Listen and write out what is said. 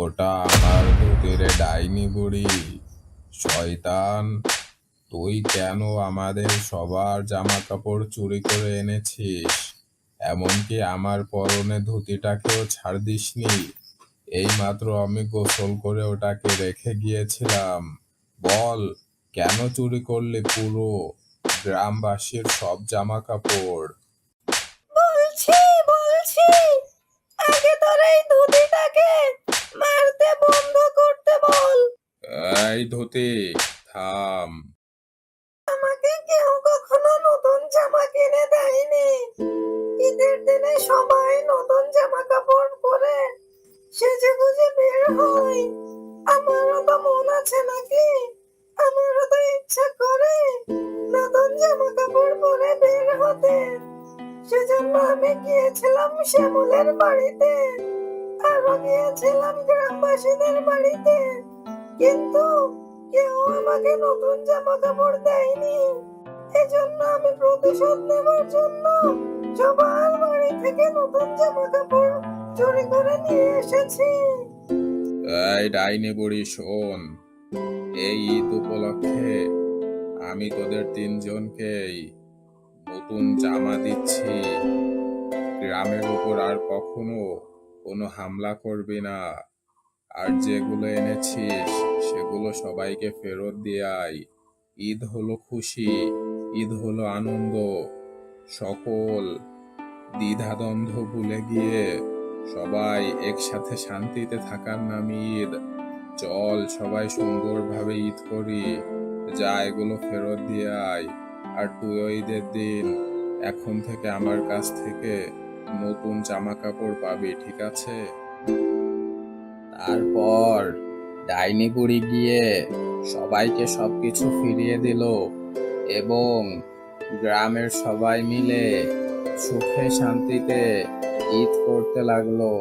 ওটা আমার ধুতির ডাইনি বুড়ি। শয়তান, তুই কেন আমাদের সবার জামা কাপড় চুরি করে এনেছিস? এমনকি আমার পরনে ধুতিটাকেও ছাড় দিসনি। এইমাত্র আমি গোসল করে ওটাকে রেখে গিয়েছিলাম। বল, কেন চুরি করলি পুরো গ্রামবাসীর সব জামা কাপড়? বলছি বলছি আগে তোর এই ধুতিটাকে মারতে বন্ধ করতে বল। এই ধুতি, থাম। আমাকে কেউ কখনো নতুন জামা কিনে দেয়নি। ঈদের দিনে সবাই নতুন জামা কাপড় পরে সেজে গুজে বের হয়। আমারও তো মন আছে নাকি? আমারও তো ইচ্ছা করে নতুন জামা কাপড় পরে বের হতে। সেজন্য আমি গিয়েছিলাম শ্যামলের বাড়িতে, আরো গিয়েছিলাম গ্রামবাসীদের বাড়িতে, কিন্তু কেউ আমাকে নতুন জামা কাপড় দেয়নি। এজন্য আমি প্রতিশোধ নেবার জন্য সবার বাড়ি থেকে নতুন জামা কাপড় চুরি করে নিয়ে এসেছি। এই ডাইনি বুড়ি শোন, এই ঈদ উপলক্ষে আমি তোদের তিনজনকেই নতুন জামা দিচ্ছি। গ্রামের উপর আর কখনো কোনো হামলা করবি না। আর যেগুলো এনেছিস সেগুলো সবাইকে ফেরত দিয়ে আয়। ঈদ হলো খুশি, ঈদ হলো আনন্দ। সকল দ্বিধাদ্বন্দ্ব ভুলে গিয়ে সবাই একসাথে শান্তিতে থাকার নাম ঈদ। চল সবাই সুন্দরভাবে ঈদ করি। যা, এগুলো ফেরত দিয়ে আয়। আর তুইও ঈদের দিন এখন থেকে আমার কাছ থেকে নতুন জামা কাপড় পাবি, ঠিক আছে? তারপর ডাইনি বুড়ি গিয়ে সবাইকে সবকিছু ফিরিয়ে দিল এবং গ্রামের সবাই মিলে সুখে শান্তিতে ঈদ করতে লাগলো।